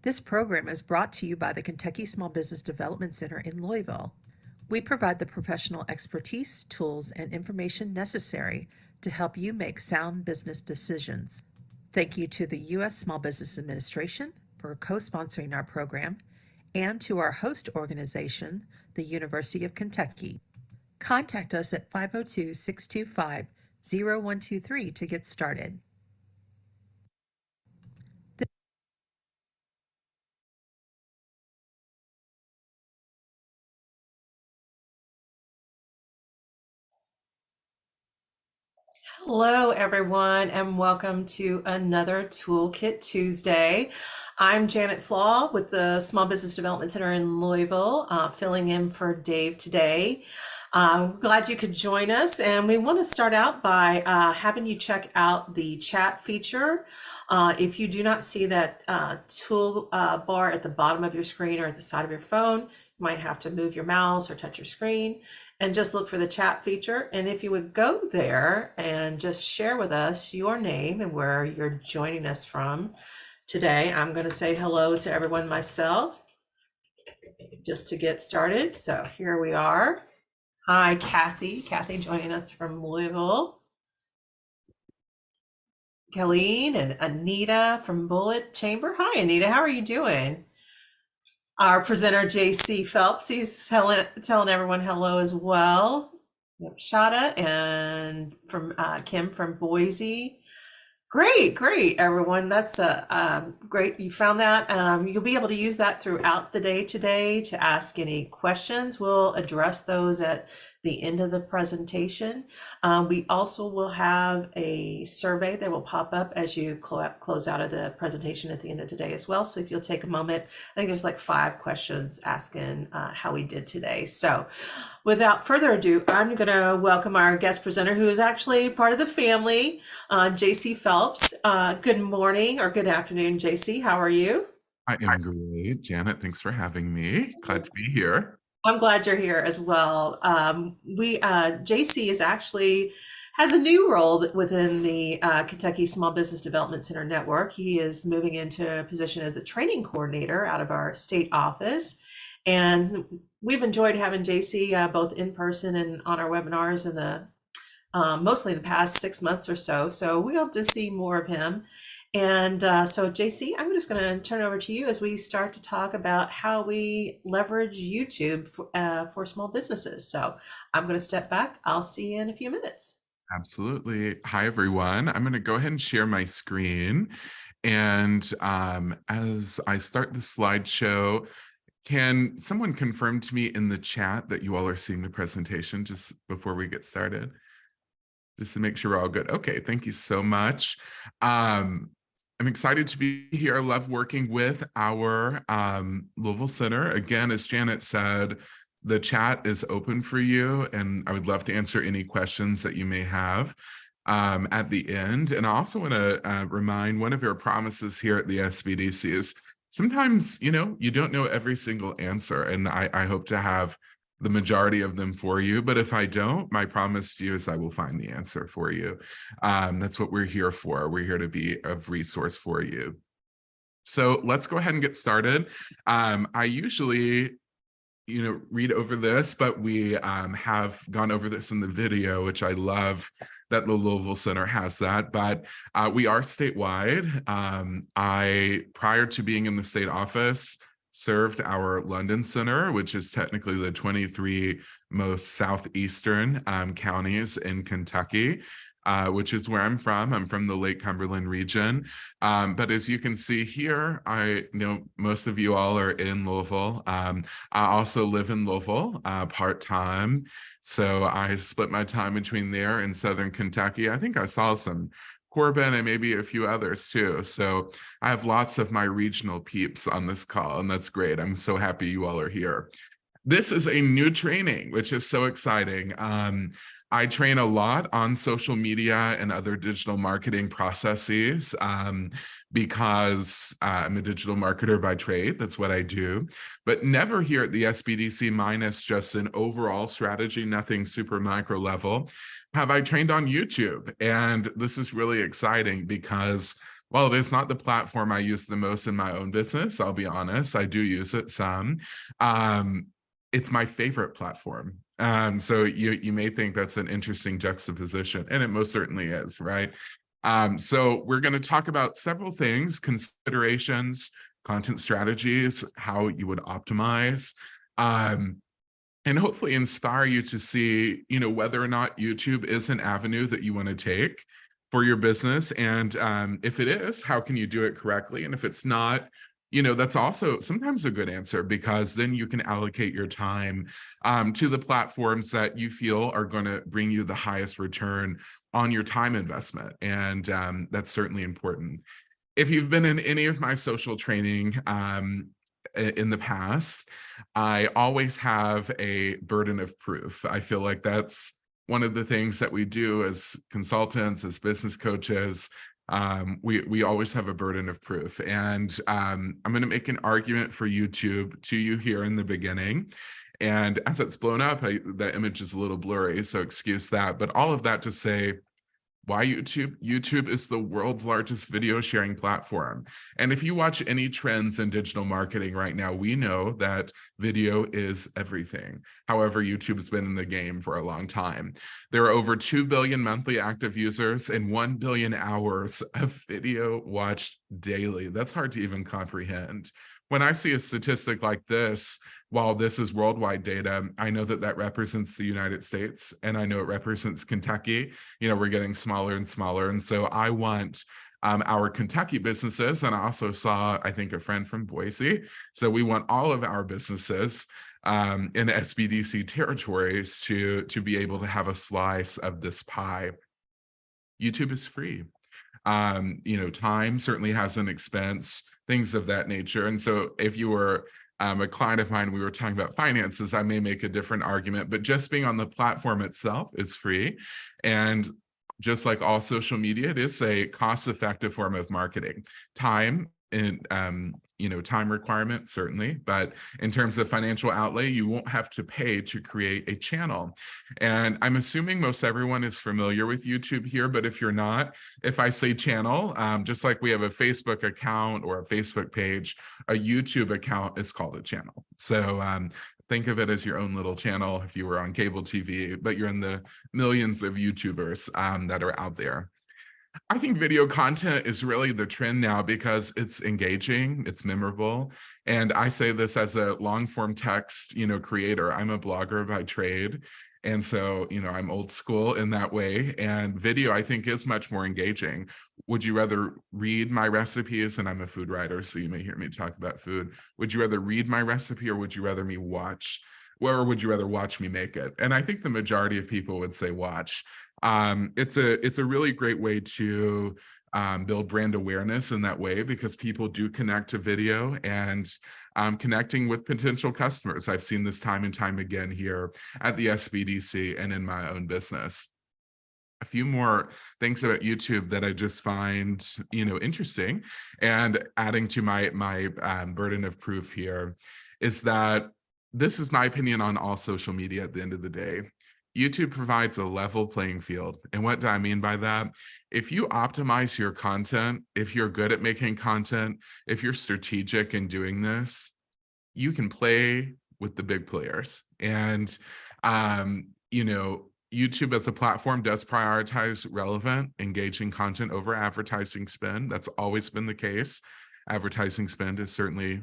This program is brought to you by the Kentucky Small Business Development Center in Louisville. We provide the professional expertise, tools, and information necessary to help you make sound business decisions. Thank you to the U.S. Small Business Administration for co-sponsoring our program and to our host organization, the University of Kentucky. Contact us at 502-625-0123 to get started. Hello, everyone, and welcome to another Toolkit Tuesday. I'm Janet Flaw with the Small Business Development Center in Louisville, filling in for Dave today. Glad you could join us, and we want to start out by having you check out the chat feature. If you do not see that tool bar at the bottom of your screen or at the side of your phone, you might have to move your mouse or touch your screen and just look for the chat feature. And if you would go there and just share with us your name and where you're joining us from today, I'm going to say hello to everyone myself just to get started. So here we are. Hi, Kathy. Kathy joining us from Louisville. Colleen and Anita from Bullet Chamber. Hi, Anita. How are you doing? Our presenter, JC Phelps, he's telling everyone hello as well. Yep, Shada and from Kim from Boise. Great, everyone. That's great. You found that. You'll be able to use that throughout the day today to ask any questions. We'll address those at the end of the presentation. We also will have a survey that will pop up as you close out of the presentation at the end of today as well. So if you'll take a moment, I think there's like 5 questions asking how we did today. So without further ado, I'm going to welcome our guest presenter, who is actually part of the family, JC Phelps. Good morning or good afternoon, JC. How are you? I am great. Janet, thanks for having me. Glad to be here. I'm glad you're here as well. JC is actually has a new role within the Kentucky Small Business Development Center network. He is moving into a position as the training coordinator out of our state office. And we've enjoyed having JC both in person and on our webinars in the mostly the past 6 months or so. So we hope to see more of him. And so, JC, I'm just going to turn it over to you as we start to talk about how we leverage YouTube for small businesses. So I'm going to step back. I'll see you in a few minutes. Absolutely. Hi, everyone. I'm going to go ahead and share my screen. And as I start the slideshow, can someone confirm to me in the chat that you all are seeing the presentation just before we get started? Just to make sure we're all good. Okay, thank you so much. I'm excited to be here. I love working with our Louisville Center. Again, as Janet said, the chat is open for you, and I would love to answer any questions that you may have at the end. And I also want to remind one of your promises here at the SBDC is sometimes, you don't know every single answer, and I hope to have the majority of them for you. But if I don't, my promise to you is I will find the answer for you. That's what we're here for. We're here to be of resource for you. So let's go ahead and get started. I usually read over this, but we have gone over this in the video, which I love that the Louisville Center has that, but we are statewide. Prior to being in the state office, served our London Center, which is technically the 23 most southeastern counties in Kentucky, which is where I'm from. I'm from the Lake Cumberland region. But as you can see here, I know most of you all are in Louisville. I also live in Louisville part-time. So I split my time between there and Southern Kentucky. I think I saw some Corbin and maybe a few others too. So I have lots of my regional peeps on this call, and that's great. I'm so happy you all are here. This is a new training, which is so exciting. I train a lot on social media and other digital marketing processes because I'm a digital marketer by trade. That's what I do, but never here at the SBDC minus just an overall strategy, nothing super micro level. Have I trained on YouTube? And this is really exciting because While it is not the platform I use the most in my own business, I'll be honest, I do use it some. Um, it's my favorite platform. So you may think that's an interesting juxtaposition, and it most certainly is, right? So we're going to talk about several things, considerations, content strategies, how you would optimize. Um, and hopefully inspire you to see, whether or not YouTube is an avenue that you want to take for your business. And if it is, how can you do it correctly? And if it's not, that's also sometimes a good answer, because then you can allocate your time to the platforms that you feel are going to bring you the highest return on your time investment. And that's certainly important. If you've been in any of my social training in the past, I always have a burden of proof. I feel like that's one of the things that we do as consultants, as business coaches. We always have a burden of proof, and I'm going to make an argument for YouTube to you here in the beginning. And as it's blown up, the image is a little blurry, so excuse that. But all of that to say, why YouTube? YouTube is the world's largest video sharing platform. And if you watch any trends in digital marketing right now, we know that video is everything. However, YouTube's been in the game for a long time. There are over 2 billion monthly active users and 1 billion hours of video watched daily. That's hard to even comprehend. When I see a statistic like this, while this is worldwide data, I know that that represents the United States, and I know it represents Kentucky. We're getting smaller and smaller. And so I want our Kentucky businesses, and I also saw, I think, a friend from Boise. So we want all of our businesses in SBDC territories to be able to have a slice of this pie. YouTube is free. Time certainly has an expense, things of that nature. And so if you were a client of mine, we were talking about finances, I may make a different argument, but just being on the platform itself is free. And just like all social media, it is a cost-effective form of marketing. Time and time requirement, certainly, but in terms of financial outlay, you won't have to pay to create a channel. And I'm assuming most everyone is familiar with YouTube here, but if you're not, if I say channel, just like we have a Facebook account or a Facebook page, a YouTube account is called a channel. So think of it as your own little channel if you were on cable TV, but you're in the millions of YouTubers that are out there. I think video content is really the trend now because it's engaging, it's memorable. And I say this as a long form text, creator. I'm a blogger by trade. And so, I'm old school in that way. And video, I think, is much more engaging. Would you rather read my recipes? And I'm a food writer, so you may hear me talk about food. Would you rather read my recipe, or would you rather me watch? Or would you rather watch me make it? And I think the majority of people would say watch. It's a really great way to build brand awareness in that way, because people do connect to video, and connecting with potential customers. I've seen this time and time again here at the SBDC and in my own business. A few more things about YouTube that I just find, interesting, and adding to my burden of proof here is that this is my opinion on all social media at the end of the day. YouTube provides a level playing field. And what do I mean by that? If you optimize your content, if you're good at making content, if you're strategic in doing this, you can play with the big players. And, YouTube as a platform does prioritize relevant, engaging content over advertising spend. That's always been the case. Advertising spend is certainly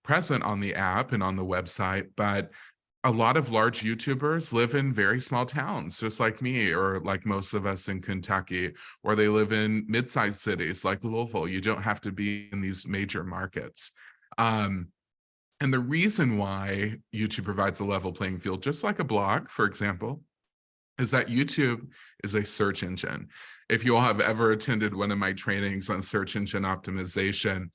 present on the app and on the website, but a lot of large YouTubers live in very small towns, just like me, or like most of us in Kentucky, or they live in mid-sized cities like Louisville. You don't have to be in these major markets. And the reason why YouTube provides a level playing field, just like a blog, for example, is that YouTube is a search engine. If you all have ever attended one of my trainings on search engine optimization,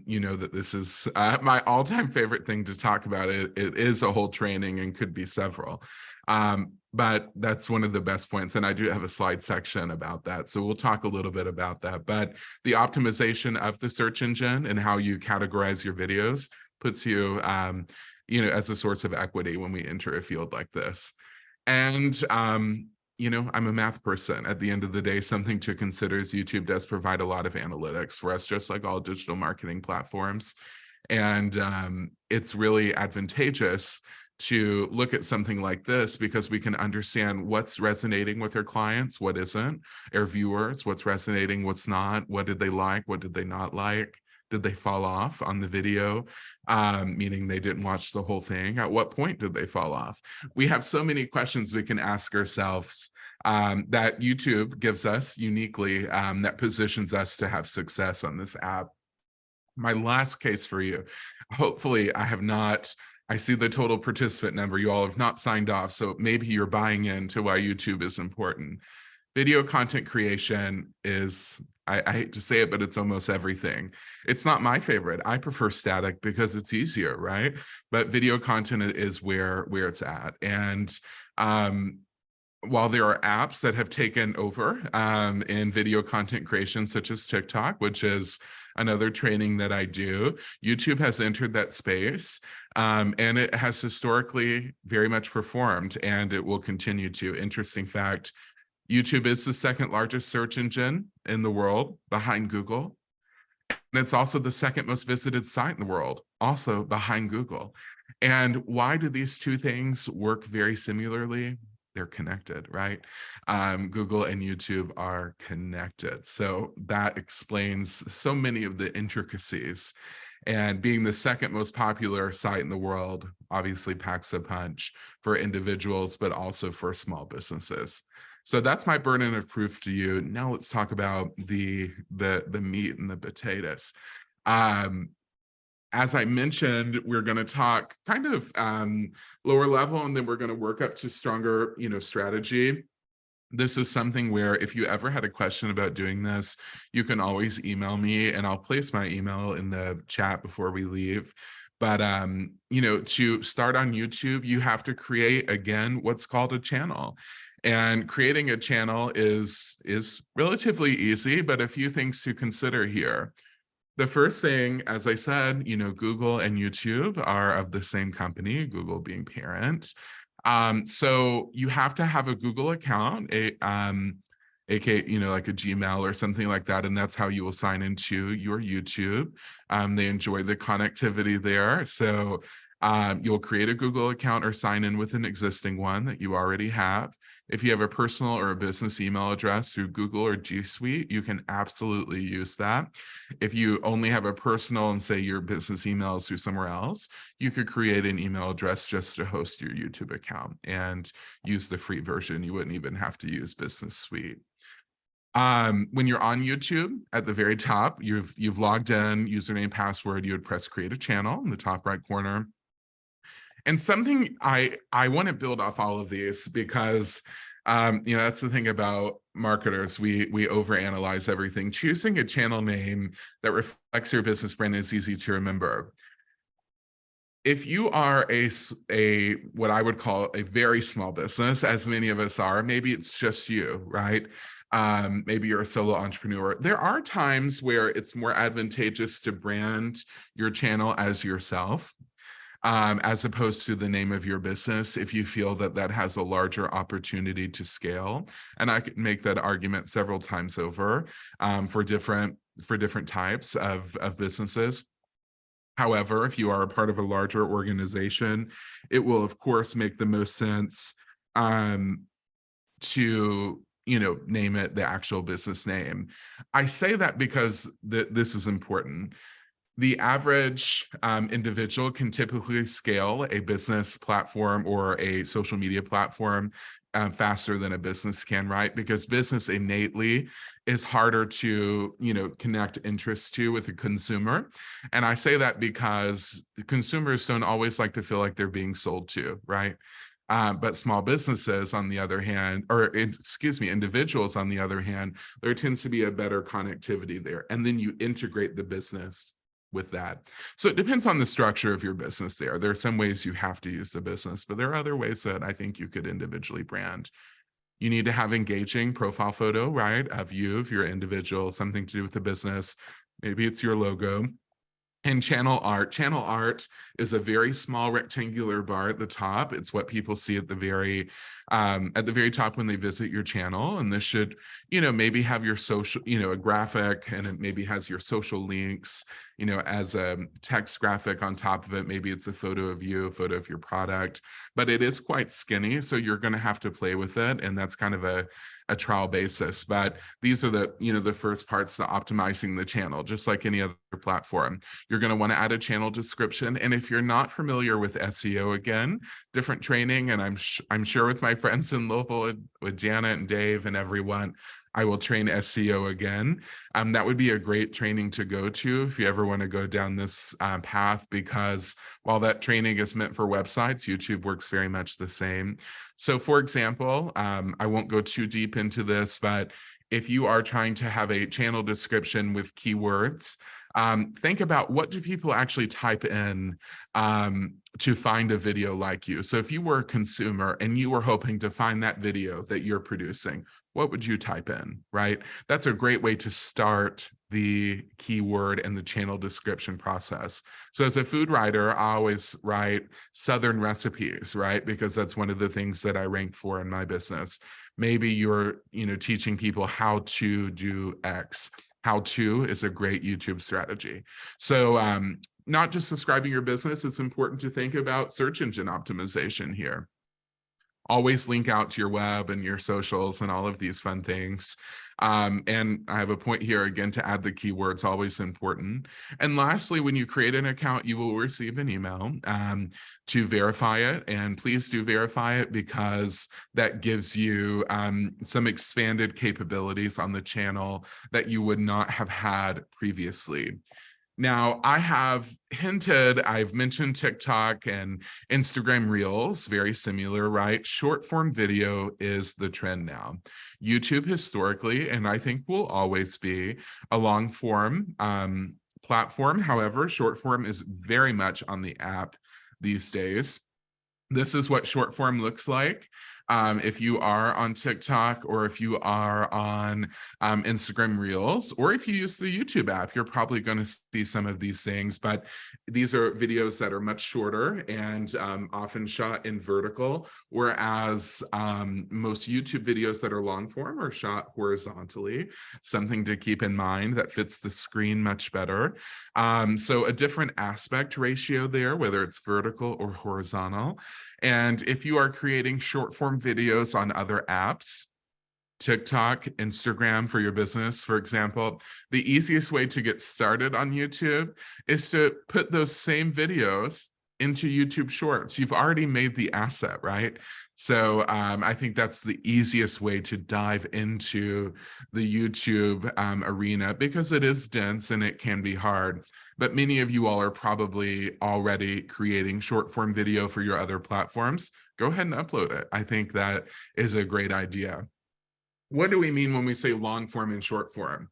you know that this is my all-time favorite thing to talk about. It is a whole training and could be several. But that's one of the best points. And I do have a slide section about that. So we'll talk a little bit about that. But the optimization of the search engine and how you categorize your videos puts you, as a source of equity when we enter a field like this. And, I'm a math person. At the end of the day, something to consider is YouTube does provide a lot of analytics for us, just like all digital marketing platforms. And it's really advantageous to look at something like this because we can understand what's resonating with our clients, what isn't, our viewers, what's resonating, what's not, what did they like, what did they not like, did they fall off on the video, meaning they didn't watch the whole thing, at what point did they fall off. We have so many questions we can ask ourselves that YouTube gives us uniquely, that positions us to have success on this app. My last case for you. Hopefully, I see the total participant number. You all have not signed off, so maybe you're buying into why YouTube is important. Video content creation is, I hate to say it, but it's almost everything. It's not my favorite. I prefer static because it's easier, right? But video content is where it's at. And while there are apps that have taken over in video content creation, such as TikTok, which is another training that I do, YouTube has entered that space, and it has historically very much performed, and it will continue to. Interesting fact, YouTube is the second largest search engine in the world behind Google. And it's also the second most visited site in the world, also behind Google. And why do these two things work very similarly? They're connected, right? Google and YouTube are connected. So that explains so many of the intricacies. And being the second most popular site in the world obviously packs a punch for individuals, but also for small businesses. So that's my burden of proof to you. Now let's talk about the meat and the potatoes. As I mentioned, we're going to talk kind of lower level, and then we're going to work up to stronger, strategy. This is something where if you ever had a question about doing this, you can always email me, and I'll place my email in the chat before we leave. But to start on YouTube, you have to create, again, what's called a channel. And creating a channel is relatively easy, but a few things to consider here. The first thing, as I said, Google and YouTube are of the same company, Google being parent. So you have to have a Google account, aka, like a Gmail or something like that, and that's how you will sign into your YouTube. They enjoy the connectivity there. So you'll create a Google account or sign in with an existing one that you already have. If you have a personal or a business email address through Google or G Suite, you can absolutely use that. If you only have a personal and say your business email is through somewhere else, you could create an email address just to host your YouTube account and use the free version. You wouldn't even have to use Business Suite. When you're on YouTube, at the very top, you've logged in, username, password, you would press create a channel in the top right corner. And something I want to build off all of these because that's the thing about marketers. We overanalyze everything. Choosing a channel name that reflects your business brand is easy to remember. If you are a what I would call a very small business, as many of us are, maybe it's just you, right? Maybe you're a solo entrepreneur. There are times where it's more advantageous to brand your channel as yourself, as opposed to the name of your business, if you feel that that has a larger opportunity to scale. And I can make that argument several times over for different types of businesses. However, if you are a part of a larger organization, it will, of course, make the most sense to name it the actual business name. I say that because this is important. The average individual can typically scale a business platform or a social media platform faster than a business can, right? Because business innately is harder to, connect interest to with a consumer. And I say that because the consumers don't always like to feel like they're being sold to, right? But small businesses, on the other hand, individuals, on the other hand, there tends to be a better connectivity there. And then you integrate the business with that. So it depends on the structure of your business there. There are some ways you have to use the business, but there are other ways that I think you could individually brand. You need to have engaging profile photo, right, of you, if you're an individual, something to do with the business. Maybe it's your logo. And channel art. Channel art is a very small rectangular bar at the top. It's what people see at the very top when they visit your channel. And this should, maybe have your social, a graphic, and it maybe has your social links, as a text graphic on top of it. Maybe it's a photo of you, a photo of your product, but it is quite skinny. So you're going to have to play with it. And that's kind of a trial basis. But these are the first parts to optimizing the channel, just like any other platform. You're going to want to add a channel description. And if you're not familiar with SEO, again, different training, and I'm sure with my friends in Louisville, with Janet and Dave and everyone, I will train SEO again. That would be a great training to go to if you ever want to go down this path, because while that training is meant for websites, YouTube works very much the same. So for example, I won't go too deep into this, but if you are trying to have a channel description with keywords, think about, what do people actually type in to find a video like you? So if you were a consumer and you were hoping to find that video that you're producing, what would you type in, right? That's a great way to start the keyword and the channel description process. So as a food writer, I always write Southern recipes, right? Because that's one of the things that I rank for in my business. Maybe you're, teaching people how to do X. How to is a great YouTube strategy. So not just describing your business, it's important to think about search engine optimization here. Always link out to your web and your socials and all of these fun things. And I have a point here again to add the keywords, always important. And lastly, when you create an account, you will receive an email to verify it. And please do verify it, because that gives you some expanded capabilities on the channel that you would not have had previously. Now, I've mentioned TikTok and Instagram Reels, very similar, right? Short form video is the trend now. YouTube historically, and I think will always be, a long form platform. However, short form is very much on the app these days. This is what short form looks like. If you are on TikTok, or if you are on Instagram Reels, or if you use the YouTube app, you're probably going to see some of these things. But these are videos that are much shorter and often shot in vertical, whereas most YouTube videos that are long form are shot horizontally. Something to keep in mind that fits the screen much better. So a different aspect ratio there, whether it's vertical or horizontal. And if you are creating short form videos on other apps, TikTok, Instagram for your business, for example, the easiest way to get started on YouTube is to put those same videos into YouTube Shorts. You've already made the asset, right? So I think that's the easiest way to dive into the YouTube arena, because it is dense and it can be hard. But many of you all are probably already creating short form video for your other platforms. Go ahead and upload it. I think that is a great idea. What do we mean when we say long form and short form?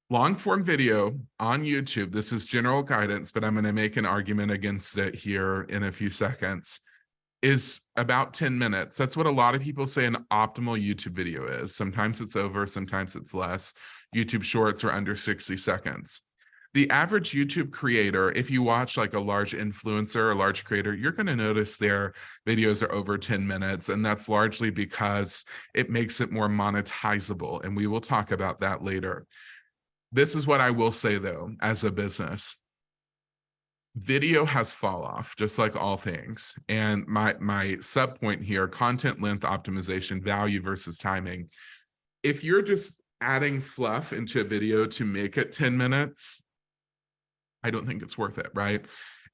Long form video on YouTube, this is general guidance, but I'm going to make an argument against it here in a few seconds, is about 10 minutes. That's what a lot of people say an optimal YouTube video is. Sometimes it's over, sometimes it's less. YouTube Shorts are under 60 seconds. The average YouTube creator, if you watch like a large influencer, a large creator, you're going to notice their videos are over 10 minutes. And that's largely because it makes it more monetizable. And we will talk about that later. This is what I will say, though, as a business. Video has fall off, just like all things. And my sub point here, content length optimization, value versus timing. If you're just adding fluff into a video to make it 10 minutes, I don't think it's worth it, right?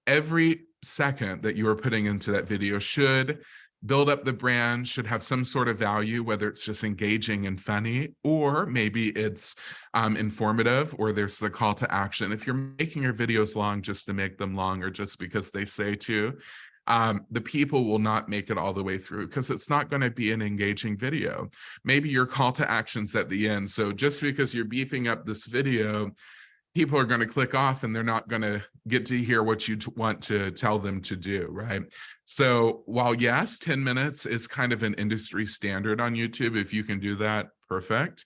Every second that you are putting into that video should build up the brand, should have some sort of value, whether it's just engaging and funny, or maybe it's informative, or there's the call to action. If you're making your videos long just to make them long, or just because they say to, the people will not make it all the way through, because it's not going to be an engaging video. Maybe your call to action's at the end. So just because you're beefing up this video, people are going to click off and they're not going to get to hear what you want to tell them to do, right? So while yes, 10 minutes is kind of an industry standard on YouTube, if you can do that, perfect.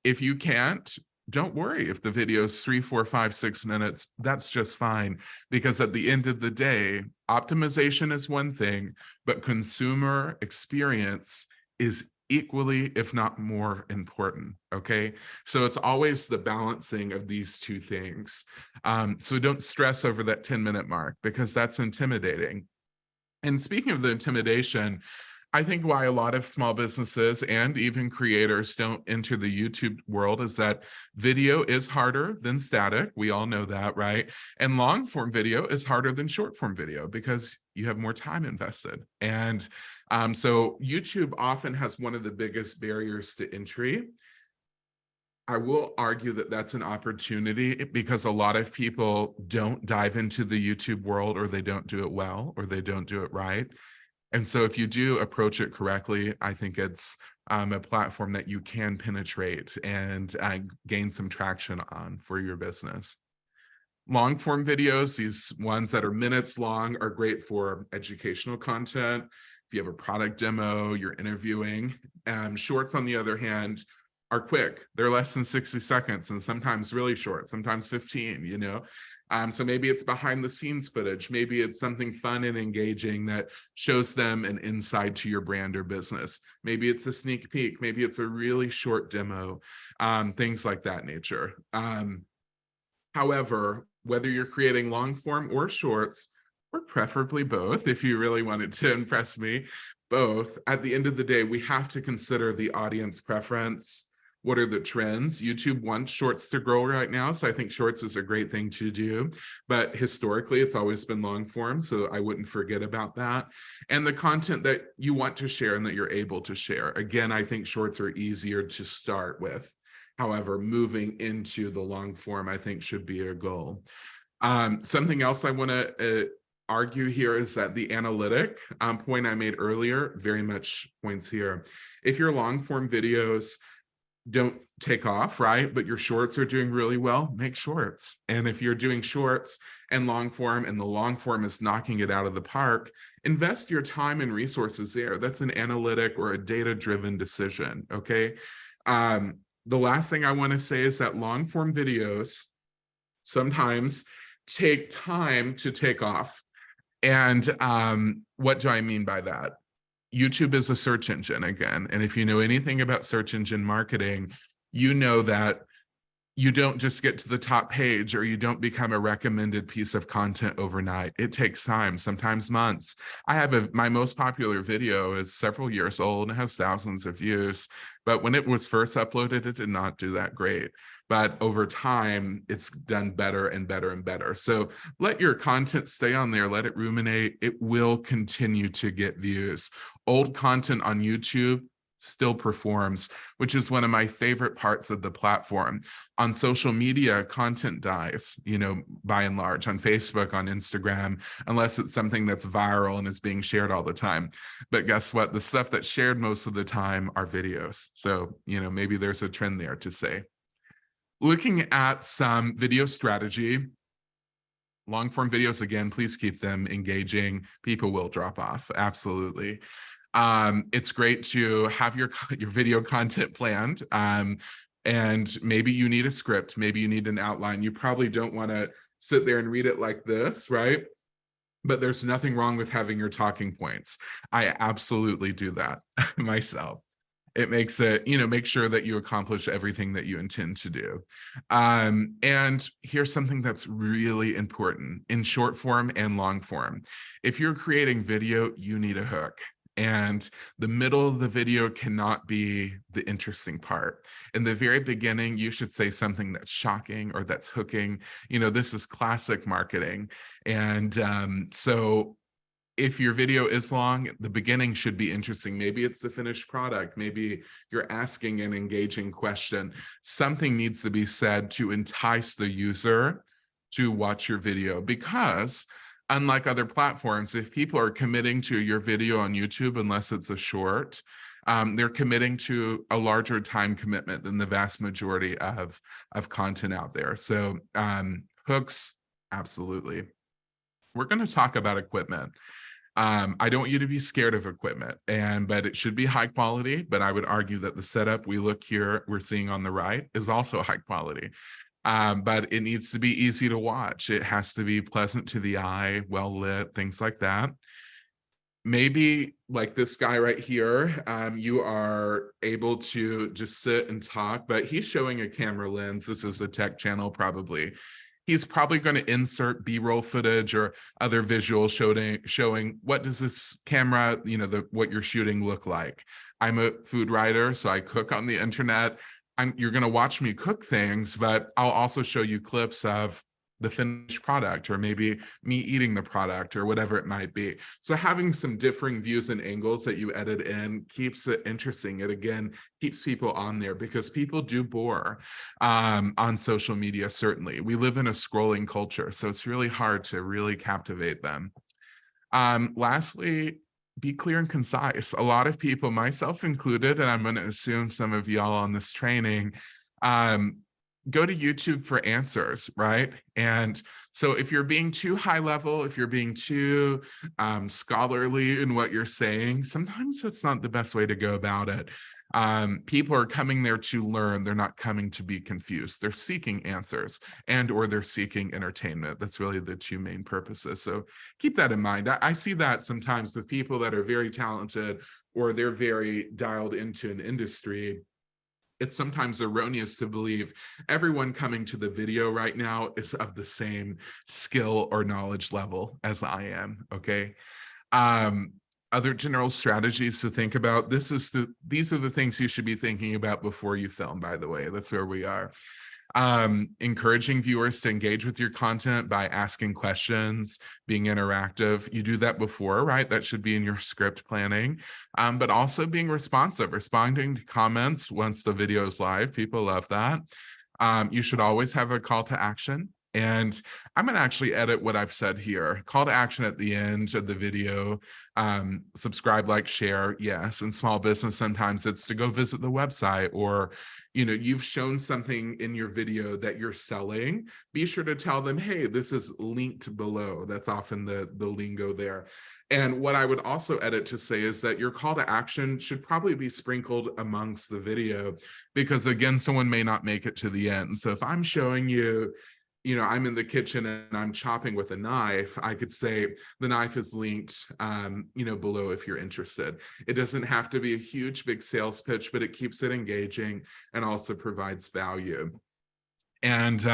If you can't, don't worry if the video is 3, 4, 5, 6 minutes. That's just fine, because at the end of the day, optimization is one thing, but consumer experience is equally, if not more important. Okay. So it's always the balancing of these two things. So don't stress over that 10-minute mark, because that's intimidating. And speaking of the intimidation, I think why a lot of small businesses and even creators don't enter the YouTube world is that video is harder than static. We all know that, right? And long form video is harder than short form video because you have more time invested. And so YouTube often has one of the biggest barriers to entry. I will argue that that's an opportunity, because a lot of people don't dive into the YouTube world, or they don't do it well, or they don't do it right. And so if you do approach it correctly, I think it's a platform that you can penetrate and gain some traction on for your business. Long form videos, these ones that are minutes long, are great for educational content. If you have a product demo, you're interviewing. Shorts, on the other hand, are quick. They're less than 60 seconds, and sometimes really short, sometimes 15, you know? So maybe it's behind the scenes footage. Maybe it's something fun and engaging that shows them an insight to your brand or business. Maybe it's a sneak peek. Maybe it's a really short demo, things like that nature. However, whether you're creating long form or shorts, or preferably both, if you really wanted to impress me, both, at the end of the day, we have to consider the audience preference. What are the trends? YouTube wants shorts to grow right now, so I think shorts is a great thing to do. But historically, it's always been long form, so I wouldn't forget about that. And the content that you want to share and that you're able to share. Again, I think shorts are easier to start with. However, moving into the long form, I think, should be a goal. Something else I want to argue here is that the analytic point I made earlier very much points here. If your long form videos don't take off, right, but your shorts are doing really well, make shorts. And if you're doing shorts and the long form is knocking it out of the park, invest your time and resources there. That's an analytic or a data-driven decision, okay? The last thing I want to say is that long form videos sometimes take time to take off. And what do I mean by that? YouTube is a search engine again. And if you know anything about search engine marketing, you know that you don't just get to the top page, or you don't become a recommended piece of content overnight. It takes time, sometimes months. I have my most popular video is several years old and has thousands of views, but when it was first uploaded, it did not do that great. But over time, it's done better and better and better. So let your content stay on there, let it ruminate. It will continue to get views. Old content on YouTube still performs, which is one of my favorite parts of the platform. On social media, content dies, you know, by and large, on Facebook, on Instagram, unless it's something that's viral and is being shared all the time. But guess what? The stuff that's shared most of the time are videos. So, you know, maybe there's a trend there to say. Looking at some video strategy, long form videos, again, please keep them engaging. People will drop off, absolutely. It's great to have your video content planned. And maybe you need a script, maybe you need an outline. You probably don't want to sit there and read it like this, right? But there's nothing wrong with having your talking points. I absolutely do that myself. It makes it, you know, make sure that you accomplish everything that you intend to do. And here's something that's really important in short form and long form. If you're creating video, you need a hook. And the middle of the video cannot be the interesting part. In the very beginning, you should say something that's shocking or that's hooking. You know, this is classic marketing. And so if your video is long, the beginning should be interesting. Maybe it's the finished product. Maybe you're asking an engaging question. Something needs to be said to entice the user to watch your video, because unlike other platforms, if people are committing to your video on YouTube, unless it's a short, they're committing to a larger time commitment than the vast majority of content out there. So hooks, absolutely. We're going to talk about equipment. I don't want you to be scared of equipment, but it should be high quality. But I would argue that the setup we're seeing on the right is also high quality. But it needs to be easy to watch. It has to be pleasant to the eye, well lit, things like that. Maybe like this guy right here, you are able to just sit and talk, but he's showing a camera lens. This is a tech channel, probably. He's probably going to insert B-roll footage or other visuals showing what does this camera, what you're shooting look like. I'm a food writer, so I cook on the internet. You're going to watch me cook things, but I'll also show you clips of the finished product, or maybe me eating the product, or whatever it might be. So having some differing views and angles that you edit in keeps it interesting. It again keeps people on there, because people do bore on social media. Certainly, we live in a scrolling culture, so it's really hard to really captivate them. Lastly, be clear and concise. A lot of people, myself included, and I'm going to assume some of y'all on this training, go to YouTube for answers, right? And so if you're being too high level, if you're being too scholarly in what you're saying, sometimes that's not the best way to go about it. People are coming there to learn. They're not coming to be confused. They're seeking answers, or they're seeking entertainment. That's really the two main purposes. So keep that in mind. I see that sometimes with people that are very talented, or they're very dialed into an industry. It's sometimes erroneous to believe everyone coming to the video right now is of the same skill or knowledge level as I am, okay? Other general strategies to think about. These are the things you should be thinking about before you film, by the way. That's where we are. Encouraging viewers to engage with your content by asking questions, being interactive. You do that before, right? That should be in your script planning. But also being responsive, responding to comments once the video is live. People love that. You should always have a call to action. And I'm going to actually edit what I've said here. Call to action at the end of the video. Subscribe, like, share. Yes. In small business, sometimes it's to go visit the website, or you've shown something in your video that you're selling. Be sure to tell them, hey, this is linked below. That's often the lingo there. And what I would also edit to say is that your call to action should probably be sprinkled amongst the video, because again, someone may not make it to the end. So if I'm showing you, I'm in the kitchen and I'm chopping with a knife, I could say the knife is linked, below if you're interested. It doesn't have to be a huge, big sales pitch, but it keeps it engaging and also provides value. And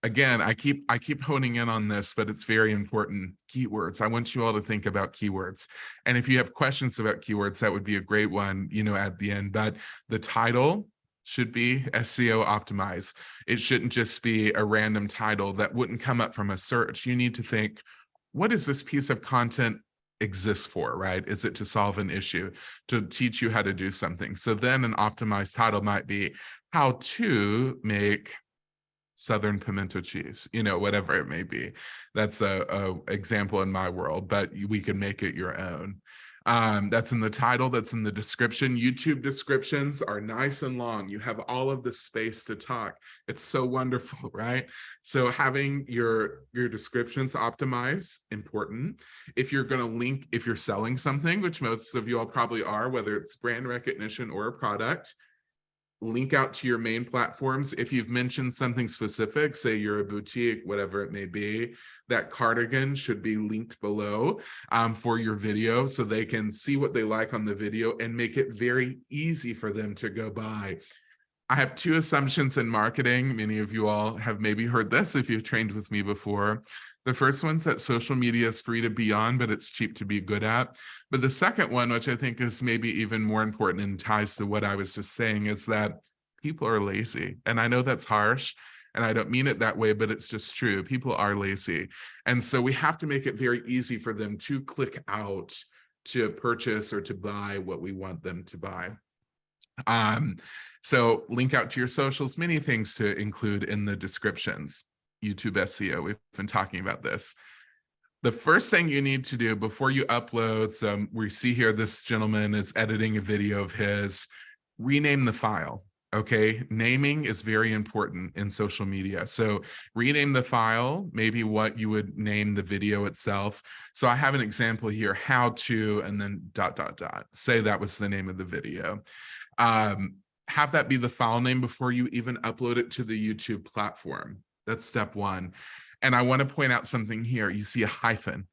again, I keep honing in on this, but it's very important. Keywords. I want you all to think about keywords. And if you have questions about keywords, that would be a great one, at the end. But the title should be SEO optimized. It shouldn't just be a random title that wouldn't come up from a search. You need to think, what does this piece of content exist for, right? Is it to solve an issue, to teach you how to do something? So then an optimized title might be how to make Southern pimento cheese, whatever it may be. That's a example in my world, but we can make it your own. That's in the title, that's in the description. YouTube descriptions are nice and long. You have all of the space to talk. It's so wonderful, right? So having your descriptions optimized, important. If you're going to link, if you're selling something, which most of you all probably are, whether it's brand recognition or a product, link out to your main platforms. If you've mentioned something specific, say you're a boutique, whatever it may be, that cardigan should be linked below for your video, so they can see what they like on the video and make it very easy for them to go buy. I have two assumptions in marketing. Many of you all have maybe heard this if you've trained with me before. The first one's that social media is free to be on, but it's cheap to be good at. But the second one, which I think is maybe even more important and ties to what I was just saying, is that people are lazy. And I know that's harsh, and I don't mean it that way, but it's just true. People are lazy. And so we have to make it very easy for them to click out to purchase or to buy what we want them to buy. So link out to your socials, many things to include in the descriptions. YouTube SEO, we've been talking about this. The first thing you need to do before you upload, we see here this gentleman is editing a video of his, rename the file. Okay, naming is very important in social media. So rename the file, maybe what you would name the video itself. So I have an example here, how to, and then dot, dot, dot. Say that was the name of the video. Um, have that be the file name before you even upload it to the YouTube platform. That's step one. And I want to point out something here. You see a hyphen.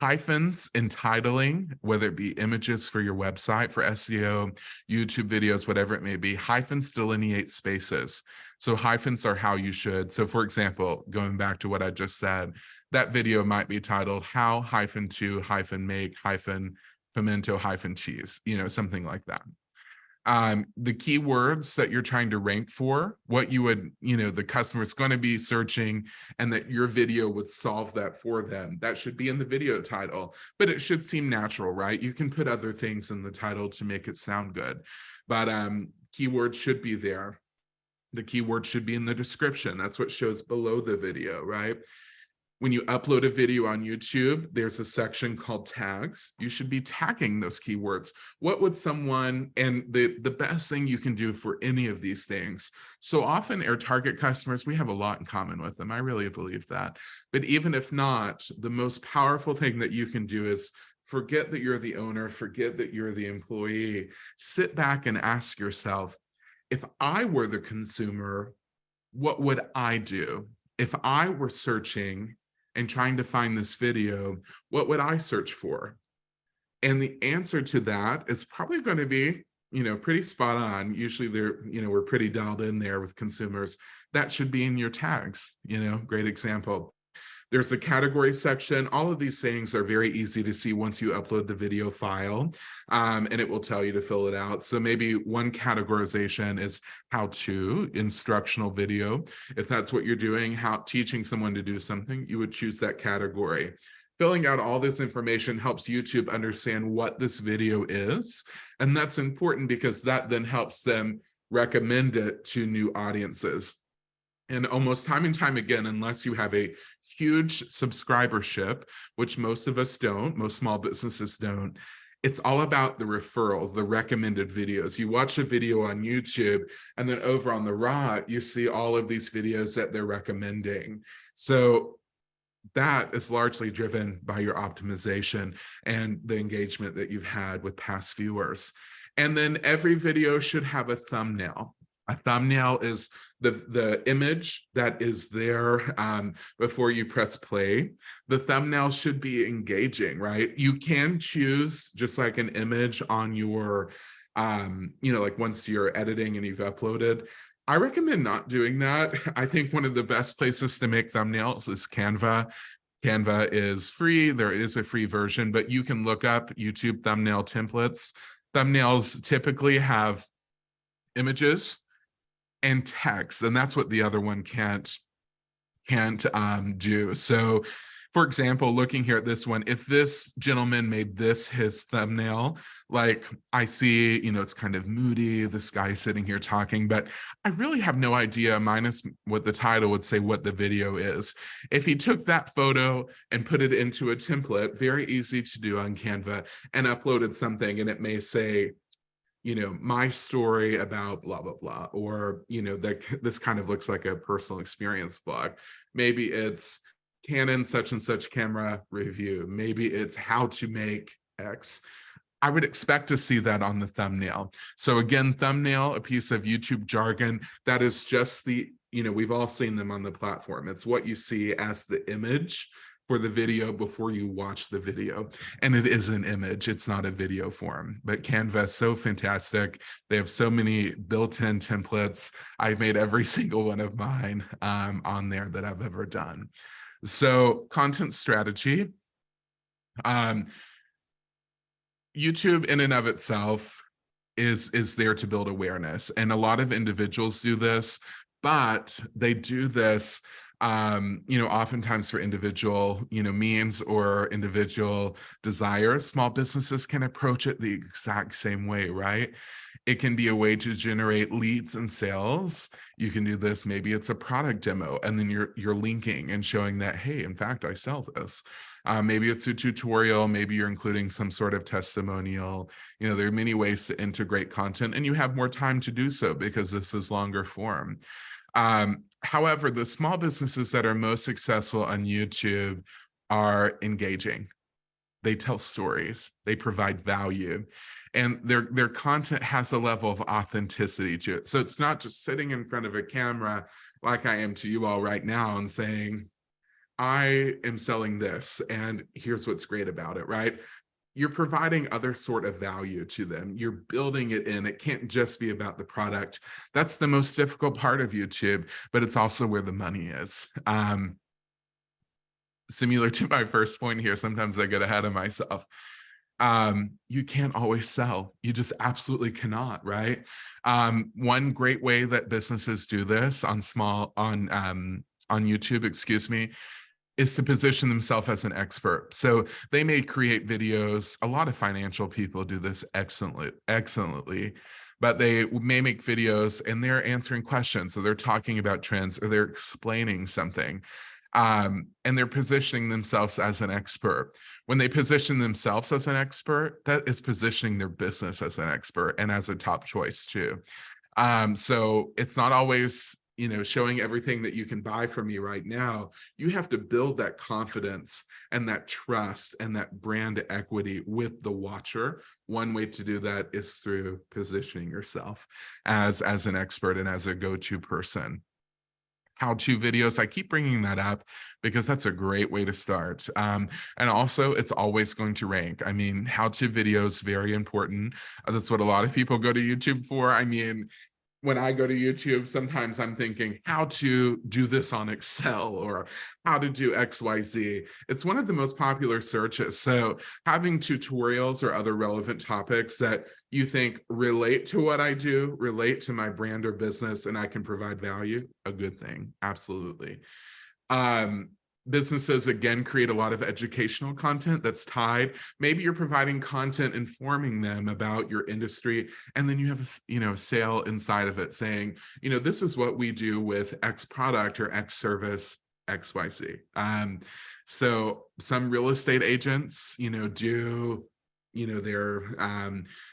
Hyphens in titling, whether it be images for your website, for SEO, YouTube videos, whatever it may be, hyphens delineate spaces. So hyphens are how you should. So for example, going back to what I just said, that video might be titled how hyphen to hyphen make hyphen pimento hyphen cheese, something like that. The keywords that you're trying to rank for, what you would, the customer is going to be searching, and that your video would solve that for them. That should be in the video title, but it should seem natural, right? You can put other things in the title to make it sound good, but keywords should be there. The keyword should be in the description. That's what shows below the video, right? When you upload a video on YouTube, there's a section called tags. You should be tagging those keywords. What would someone, and the best thing you can do for any of these things, so often our target customers, we have a lot in common with them. I really believe that. But even if not, the most powerful thing that you can do is forget that you're the owner, forget that you're the employee. Sit back and ask yourself, if I were the consumer, what would I do? If I were searching and trying to find this video, what would I search for? And the answer to that is probably going to be, pretty spot on. Usually we're pretty dialed in there with consumers. That should be in your tags, great example. There's a category section. All of these things are very easy to see once you upload the video file, and it will tell you to fill it out. So maybe one categorization is how to, instructional video. If that's what you're doing, how teaching someone to do something, you would choose that category. Filling out all this information helps YouTube understand what this video is. And that's important because that then helps them recommend it to new audiences. And almost time and time again, unless you have a huge subscribership, which most of us don't, most small businesses don't, it's all about the referrals, the recommended videos. You watch a video on YouTube, and then over on the right, you see all of these videos that they're recommending. So that is largely driven by your optimization and the engagement that you've had with past viewers. And then every video should have a thumbnail. A thumbnail is the image that is there before you press play. The thumbnail should be engaging, right? You can choose just like an image on your, like once you're editing and you've uploaded. I recommend not doing that. I think one of the best places to make thumbnails is Canva. Canva is free. There is a free version, but you can look up YouTube thumbnail templates. Thumbnails typically have images and text, and that's what the other one can't do. So for example, looking here at this one, if this gentleman made this his thumbnail, like I see, it's kind of moody, this guy sitting here talking, but I really have no idea, minus what the title would say, what the video is. If he took that photo and put it into a template, very easy to do on Canva, and uploaded something, and it may say, my story about blah, blah, blah, or, that this kind of looks like a personal experience blog. Maybe it's Canon such and such camera review. Maybe it's how to make X. I would expect to see that on the thumbnail. So again, thumbnail, a piece of YouTube jargon, that is just we've all seen them on the platform. It's what you see as the image for the video before you watch the video. And it is an image, it's not a video form. But Canva is so fantastic. They have so many built-in templates. I've made every single one of mine on there that I've ever done. So content strategy. YouTube in and of itself is there to build awareness. And a lot of individuals do this, but they do this oftentimes for individual, means or individual desires. Small businesses can approach it the exact same way, right? It can be a way to generate leads and sales. You can do this. Maybe it's a product demo, and then you're linking and showing that, hey, in fact, I sell this. Maybe it's a tutorial, maybe you're including some sort of testimonial. There are many ways to integrate content, and you have more time to do so because this is longer form. However, the small businesses that are most successful on YouTube are engaging. They tell stories, they provide value, and their content has a level of authenticity to it. So it's not just sitting in front of a camera like I am to you all right now and saying, I am selling this and here's what's great about it, right? You're providing other sort of value to them. You're building it in. It can't just be about the product. That's the most difficult part of YouTube, but it's also where the money is. Similar to my first point here, sometimes I get ahead of myself. You can't always sell. You just absolutely cannot, right? One great way that businesses do this on YouTube, excuse me, is to position themselves as an expert. So they may create videos. A lot of financial people do this excellently, but they may make videos and they're answering questions. So they're talking about trends or they're explaining something. And they're positioning themselves as an expert. When they position themselves as an expert, that is positioning their business as an expert and as a top choice too. So it's not always, showing everything that you can buy from me right now. You have to build that confidence and that trust and that brand equity with the watcher. One way to do that is through positioning yourself as an expert and as a go-to person. How-to videos, I keep bringing that up because that's a great way to start. And also, it's always going to rank. I mean, how-to videos, very important. That's what a lot of people go to YouTube for. I mean, when I go to YouTube, sometimes I'm thinking how to do this on Excel or how to do XYZ. It's one of the most popular searches. So having tutorials or other relevant topics that you think relate to what I do, relate to my brand or business, and I can provide value, a good thing. Absolutely. Businesses, again, create a lot of educational content that's tied. Maybe you're providing content informing them about your industry, and then you have a sale inside of it saying, this is what we do with X product or X service, XYZ. So some real estate agents, do their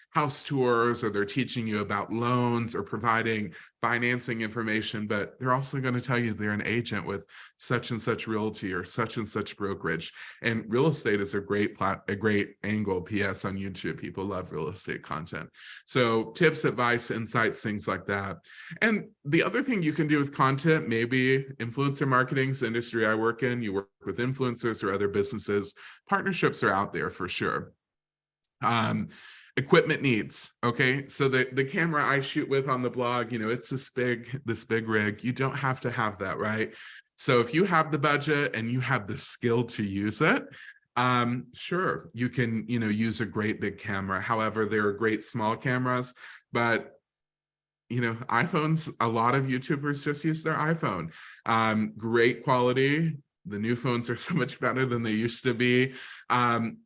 house tours, or they're teaching you about loans or providing financing information, but they're also going to tell you they're an agent with such and such realty or such and such brokerage. And real estate is a great angle. PS on YouTube, people love real estate content. So tips, advice, insights, things like that. And the other thing you can do with content, maybe influencer marketing is the industry I work in. You work with influencers or other businesses. Partnerships are out there for sure. Equipment needs. Okay, so the camera I shoot with on the blog, it's this big rig. You don't have to have that, right? So if you have the budget and you have the skill to use it, sure, you can use a great big camera. However, there are great small cameras, but iPhones, a lot of YouTubers just use their iPhone. Great quality. The new phones are so much better than they used to be.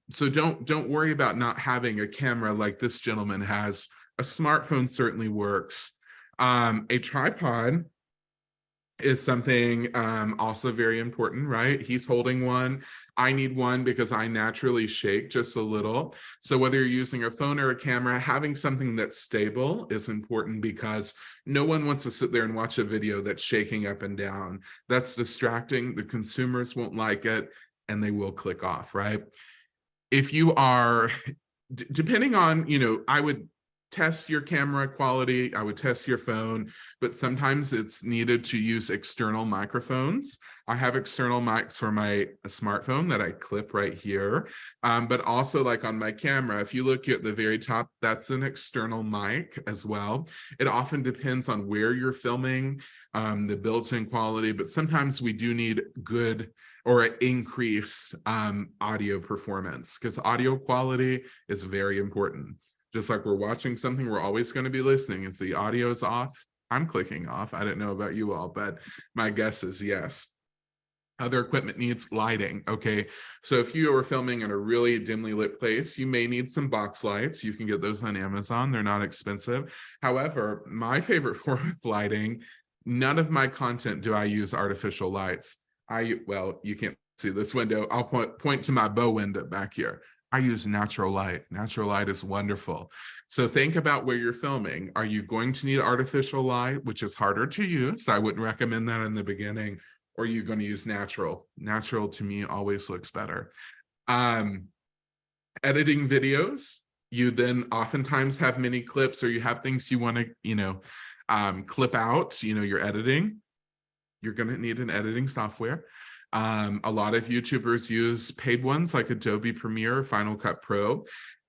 So don't worry about not having a camera like this gentleman has. A smartphone certainly works. A tripod is something also very important, right? He's holding one. I need one because I naturally shake just a little. So whether you're using a phone or a camera, having something that's stable is important because no one wants to sit there and watch a video that's shaking up and down. That's distracting. The consumers won't like it and they will click off, right? If you are, depending on, I would test your camera quality, I would test your phone, but sometimes it's needed to use external microphones. I have external mics for my smartphone that I clip right here, but also like on my camera, if you look at the very top, that's an external mic as well. It often depends on where you're filming, the built-in quality, but sometimes we do need good or increased audio performance because audio quality is very important. Just like we're watching something, we're always going to be listening. If the audio is off, I'm clicking off. I don't know about you all, but my guess is yes. Other equipment needs lighting. Okay, so if you are filming in a really dimly lit place, you may need some box lights. You can get those on Amazon. They're not expensive. However, my favorite form of lighting, none of my content do I use artificial lights. Well, you can't see this window. I'll point to my bow window back here. I use natural light. Natural light is wonderful. So think about where you're filming. Are you going to need artificial light, which is harder to use? I wouldn't recommend that in the beginning. Or are you going to use natural? Natural to me always looks better. Editing videos, you then oftentimes have mini clips, or you have things you want to, clip out, you're editing. You're going to need an editing software. A lot of YouTubers use paid ones like Adobe Premiere, Final Cut Pro.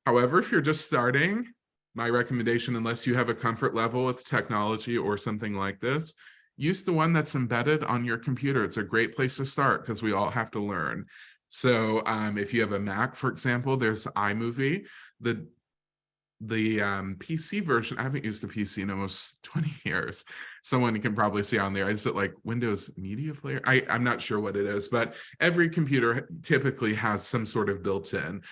However, if you're just starting, my recommendation, unless you have a comfort level with technology or something like this, use the one that's embedded on your computer. It's a great place to start because we all have to learn. So if you have a Mac, for example, there's iMovie. The PC version, I haven't used the PC in almost 20 years. Someone can probably see on there, is it like Windows Media Player? I'm not sure what it is, but every computer typically has some sort of built-in,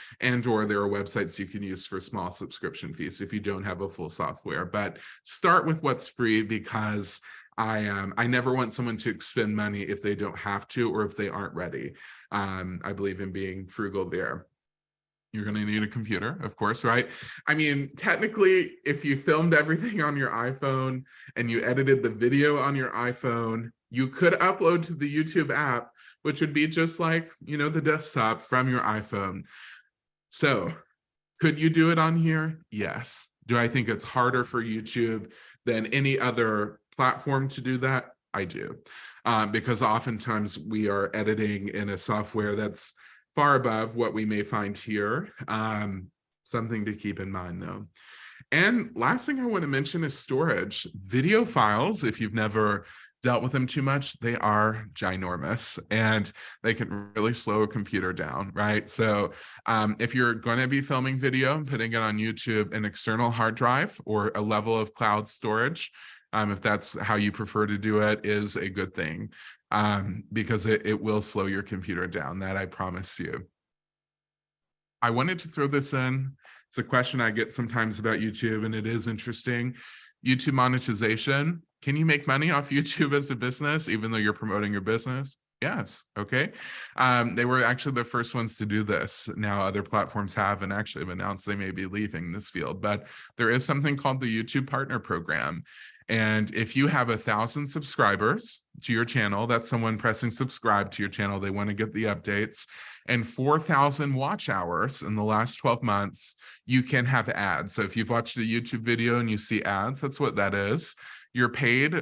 or there are websites you can use for small subscription fees if you don't have a full software. But start with what's free, because I never want someone to expend money if they don't have to, or if they aren't ready. I believe in being frugal there. You're going to need a computer, of course, right? I mean, technically, if you filmed everything on your iPhone and you edited the video on your iPhone, you could upload to the YouTube app, which would be just like, the desktop from your iPhone. So could you do it on here? Yes. Do I think it's harder for YouTube than any other platform to do that? I do, because oftentimes we are editing in a software that's far above what we may find here. Something to keep in mind, though. And last thing I want to mention is storage. Video files, if you've never dealt with them too much, they are ginormous and they can really slow a computer down, right? So if you're going to be filming video and putting it on YouTube, an external hard drive or a level of cloud storage, if that's how you prefer to do it, is a good thing, because it will slow your computer down, that I promise you. I wanted to throw this in. It's a question I get sometimes about YouTube, and it is interesting. YouTube monetization. Can you make money off YouTube as a business, even though you're promoting your business? Yes. Okay. They were actually the first ones to do this. Now other platforms have, and actually have announced they may be leaving this field, but there is something called the YouTube Partner Program. And if you have 1,000 subscribers to your channel, that's someone pressing subscribe to your channel. They want to get the updates, and 4,000 watch hours in the last 12 months, you can have ads. So if you've watched a YouTube video and you see ads, that's what that is. You're paid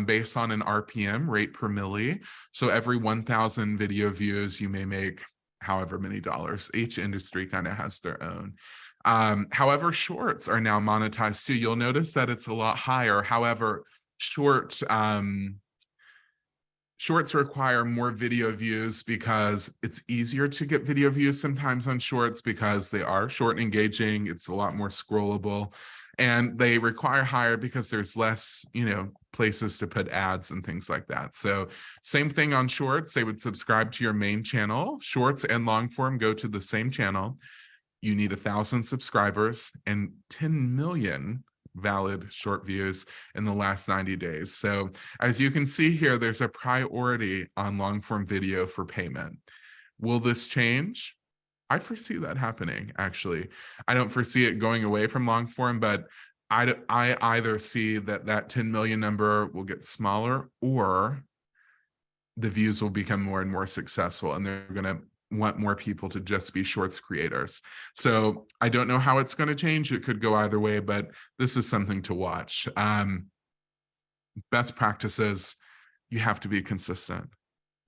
based on an RPM, rate per milli. So every 1,000 video views, you may make however many dollars. Each industry kind of has their own. However, shorts are now monetized too. You'll notice that it's a lot higher. However, shorts require more video views because it's easier to get video views sometimes on shorts because they are short and engaging. It's a lot more scrollable, and they require higher because there's less, places to put ads and things like that. So same thing on shorts. They would subscribe to your main channel. Shorts and long form go to the same channel. You need 1,000 subscribers and 10 million valid short views in the last 90 days. So as you can see here, there's a priority on long form video for payment. Will this change? I foresee that happening, actually. I don't foresee it going away from long form, but I either see that 10 million number will get smaller, or the views will become more and more successful, and they're going to want more people to just be shorts creators. So I don't know how it's going to change. It could go either way, but this is something to watch. Best practices, you have to be consistent.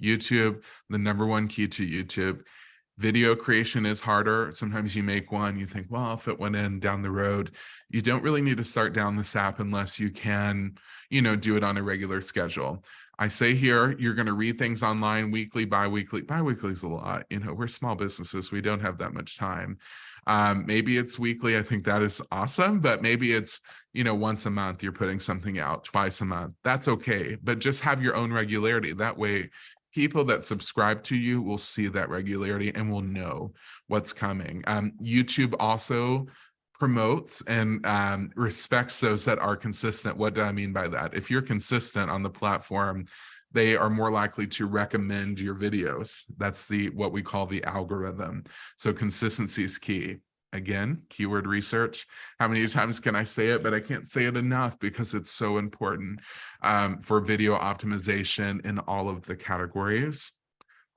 YouTube, the number one key to YouTube. Video creation is harder. Sometimes you make one, you think, well, if it went in down the road, you don't really need to start down this app unless you can, do it on a regular schedule. I say here, you're going to read things online weekly, bi-weekly. Bi-weekly is a lot. We're small businesses. We don't have that much time. Maybe it's weekly. I think that is awesome. But maybe it's, once a month, you're putting something out, twice a month. That's okay. But just have your own regularity. That way, people that subscribe to you will see that regularity and will know what's coming. YouTube also promotes and respects those that are consistent. What do I mean by that? If you're consistent on the platform, they are more likely to recommend your videos. That's what we call the algorithm. So consistency is key. Again, keyword research. How many times can I say it? But I can't say it enough because it's so important for video optimization in all of the categories.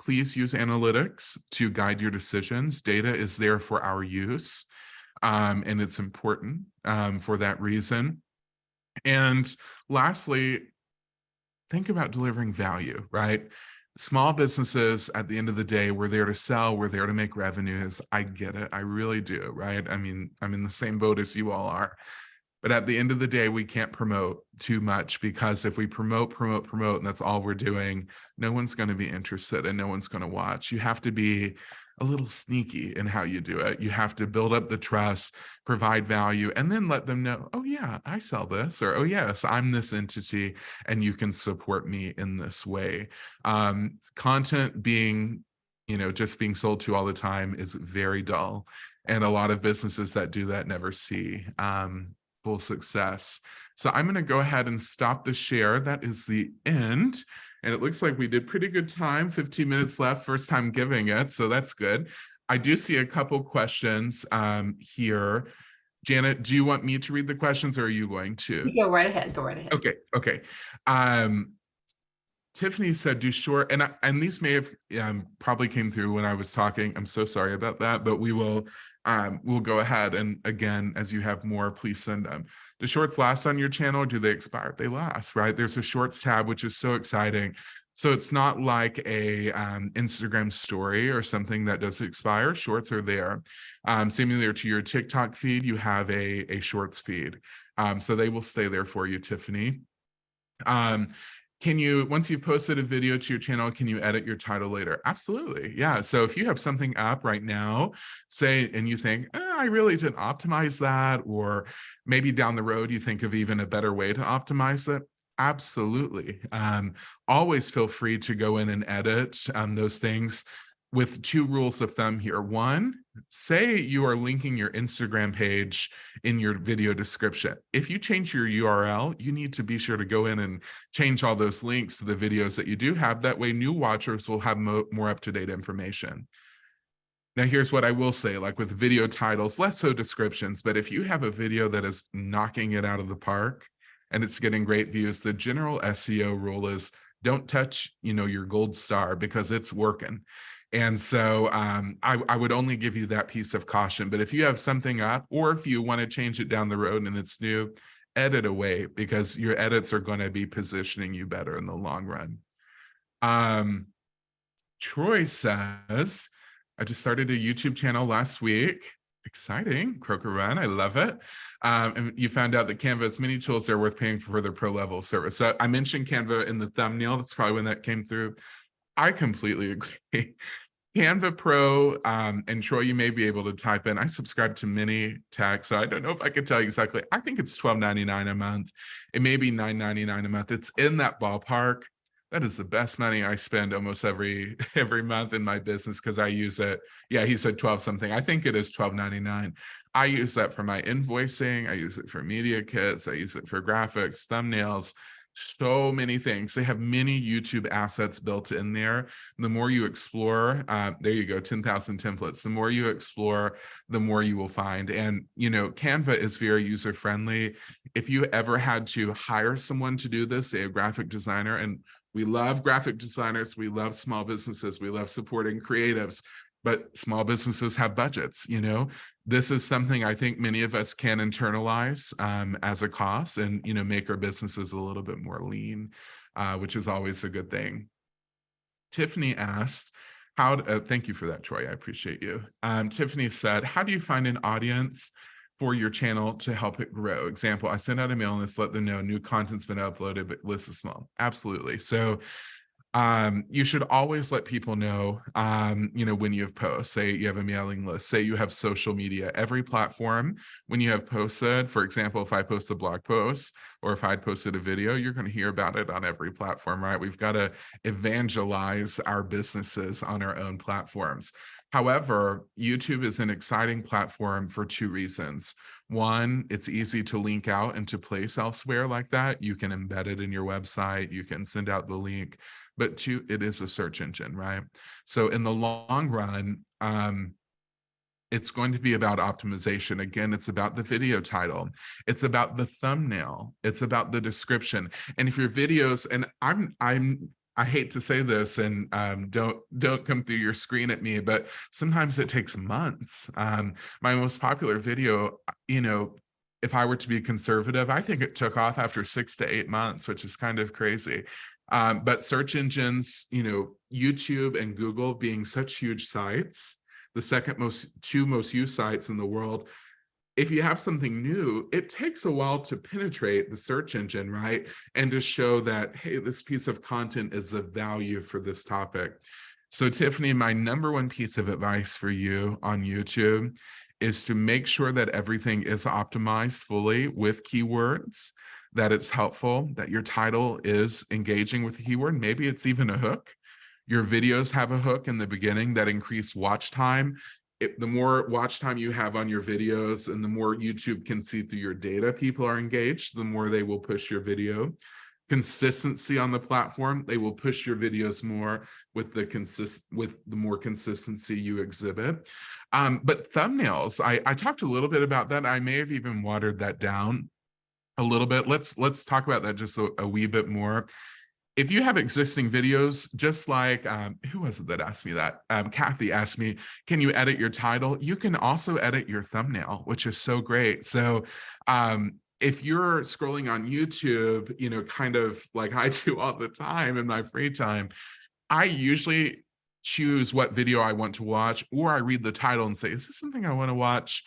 Please use analytics to guide your decisions. Data is there for our use, and it's important for that reason. And lastly, think about delivering value, right? Small businesses, at the end of the day, we're there to sell, we're there to make revenues. I get it. I really do, right? I mean, I'm in the same boat as you all are. But at the end of the day, we can't promote too much, because if we promote, and that's all we're doing, no one's going to be interested and no one's going to watch. You have to be a little sneaky in how you do it. You have to build up the trust, provide value, and then let them know, oh yeah, I sell this, or oh yes, I'm this entity and you can support me in this way. Content being, just being sold to all the time is very dull. And a lot of businesses that do that never see full success. So I'm going to go ahead and stop the share. That is the end. And it looks like we did pretty good time, 15 minutes left, first time giving it. So that's good. I do see a couple questions here. Janet, do you want me to read the questions, or are you going to? You go right ahead. Go right ahead. Okay. Tiffany said, do short, and these may have probably came through when I was talking. I'm so sorry about that, but we'll go ahead. And again, as you have more, please send them. Do shorts last on your channel, or do they expire? They last, right? There's a shorts tab, which is so exciting. So it's not like a Instagram story or something that does expire. Shorts are there. Similar to your TikTok feed, you have a shorts feed. So they will stay there for you, Tiffany. Can you, once you've posted a video to your channel, can you edit your title later? Absolutely. Yeah. So if you have something up right now, say, and you think, I really didn't optimize that, or maybe down the road you think of even a better way to optimize it, absolutely. Always feel free to go in and edit those things, with two rules of thumb here. One, say you are linking your Instagram page in your video description. If you change your URL, you need to be sure to go in and change all those links to the videos that you do have. That way, new watchers will have more up-to-date information. Now, here's what I will say, like with video titles, less so descriptions, but if you have a video that is knocking it out of the park and it's getting great views, the general SEO rule is don't touch, your gold star, because it's working. And so I would only give you that piece of caution. But if you have something up, or if you want to change it down the road and it's new, edit away, because your edits are going to be positioning you better in the long run. Troy says, I just started a YouTube channel last week. Exciting, Croker Run. I love it. And you found out that Canva has many tools that are worth paying for their pro level service. So I mentioned Canva in the thumbnail. That's probably when that came through. I completely agree. Canva Pro, and Troy, you may be able to type in, I subscribe to many tags, so I don't know if I could tell you exactly. I think it's $12.99 a month. It may be $9.99 a month. It's in that ballpark. That is the best money I spend almost every month in my business, because I use it. Yeah, he said 12 something. I think it is $12.99. I use that for my invoicing. I use it for media kits. I use it for graphics, thumbnails, so many things. They have many YouTube assets built in there. The more you explore, there you go, 10,000 templates. The more you explore, the more you will find. And, Canva is very user-friendly. If you ever had to hire someone to do this, say a graphic designer, and we love graphic designers, we love small businesses, we love supporting creatives, but small businesses have budgets. This is something I think many of us can internalize as a cost, and make our businesses a little bit more lean, which is always a good thing. Tiffany asked, thank you for that, Troy. I appreciate you. Tiffany said, how do you find an audience for your channel to help it grow? Example, I send out a mail list, let them know new content's been uploaded, but list is small. Absolutely. So you should always let people know, when you have posts. Say you have a mailing list, say you have social media. Every platform, when you have posted, for example, if I post a blog post, or if I'd posted a video, you're going to hear about it on every platform, right? We've got to evangelize our businesses on our own platforms. However, YouTube is an exciting platform for two reasons. One, it's easy to link out and to place elsewhere like that. You can embed it in your website, you can send out the link. But two, it is a search engine, right? So in the long run, it's going to be about optimization. Again, it's about the video title. It's about the thumbnail. It's about the description. And if your videos, and I hate to say this, and don't come through your screen at me, but sometimes it takes months. My most popular video, if I were to be conservative, I think it took off after 6 to 8 months, which is kind of crazy. But search engines, YouTube and Google being such huge sites, the two most used sites in the world, if you have something new, it takes a while to penetrate the search engine, right? And to show that, hey, this piece of content is of value for this topic. So, Tiffany, my number one piece of advice for you on YouTube is to make sure that everything is optimized fully with keywords, that it's helpful, that your title is engaging with the keyword. Maybe it's even a hook. Your videos have a hook in the beginning that increase watch time. The more watch time you have on your videos and the more YouTube can see through your data people are engaged, the more they will push your video. Consistency on the platform, they will push your videos more with the more consistency you exhibit. But thumbnails, I talked a little bit about that. I may have even watered that down a little bit. Let's talk about that just a wee bit more. If you have existing videos, just like who was it that asked me that? Kathy asked me, can you edit your title? You can also edit your thumbnail, which is so great. So if you're scrolling on YouTube, kind of like I do all the time in my free time, I usually choose what video I want to watch, or I read the title and say, is this something I want to watch?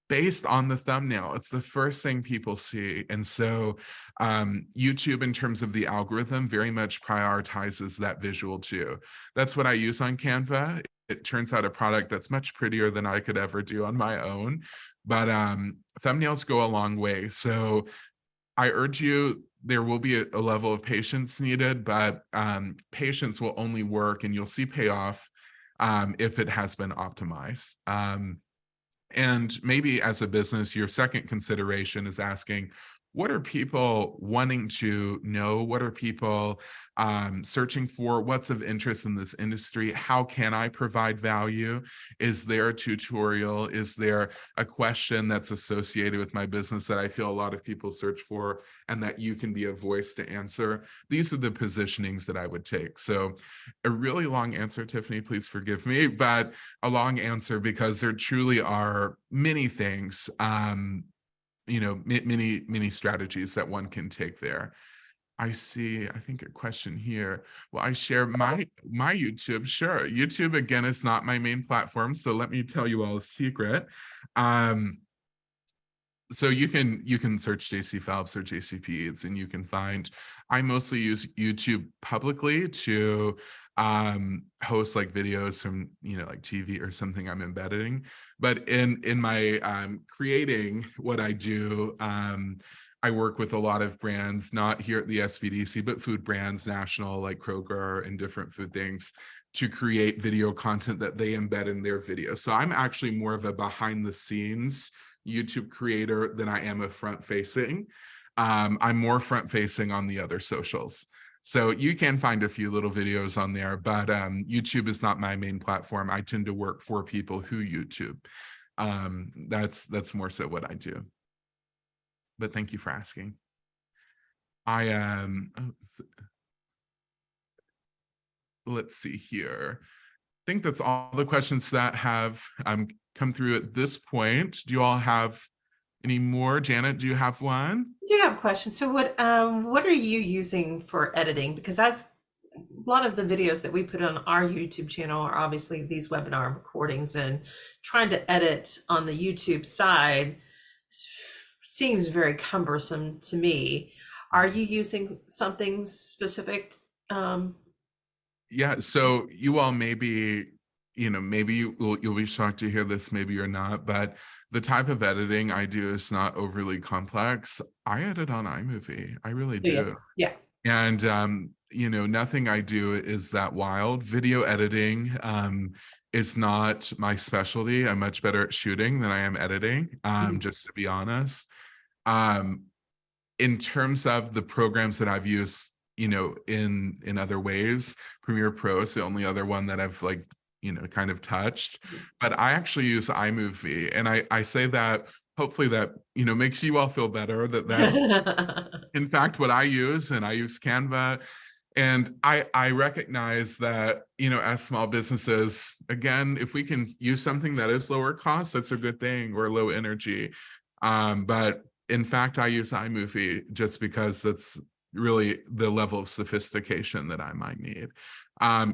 Based on the thumbnail. It's the first thing people see. And so YouTube, in terms of the algorithm, very much prioritizes that visual too. That's what I use on Canva. It turns out a product that's much prettier than I could ever do on my own. But thumbnails go a long way. So I urge you, there will be a level of patience needed, but patience will only work and you'll see payoff if it has been optimized. And maybe as a business, your second consideration is asking, what are people wanting to know? What are people searching for? What's of interest in this industry? How can I provide value? Is there a tutorial? Is there a question that's associated with my business that I feel a lot of people search for and that you can be a voice to answer? These are the positionings that I would take. So a really long answer, Tiffany, please forgive me, but a long answer because there truly are many things, many strategies that one can take there. I think a question here. Well, I share my YouTube. Sure. YouTube, again, is not my main platform. So let me tell you all a secret. So you can search JC Phelps or JCP Eats and you can find, I mostly use YouTube publicly to host like videos from like TV or something I'm embedding. But in my creating what I do, I work with a lot of brands, not here at the SBDC, but food brands, national, like Kroger and different food things, to create video content that they embed in their videos. So I'm actually more of a behind the scenes YouTube creator than I am a front facing. I'm more front facing on the other socials. So you can find a few little videos on there, but YouTube is not my main platform. I tend to work for people who YouTube. That's more so what I do. But thank you for asking. I let's see here. I think that's all the questions that have come through at this point. Do you all have any more? Janet, do you have one? I do have a question. So what are you using for editing? Because a lot of the videos that we put on our YouTube channel are obviously these webinar recordings, and trying to edit on the YouTube side seems very cumbersome to me. Are you using something specific? Yeah, so you all maybe, maybe you'll be shocked to hear this, maybe you're not, but the type of editing I do is not overly complex. I edit on iMovie. I really Yeah, do. yeah. And nothing I do is that wild. Video editing, is not my specialty. I'm much better at shooting than I am editing, Mhm. just to be honest. Um, in terms of the programs that I've used, in other ways, Premiere Pro is the only other one that I've like, kind of touched. But I actually use iMovie, and I say that hopefully that makes you all feel better that that's in fact what I use, and I use Canva. And I recognize that, as small businesses, again, if we can use something that is lower cost, that's a good thing, or low energy. But in fact, I use iMovie just because that's really the level of sophistication that I might need.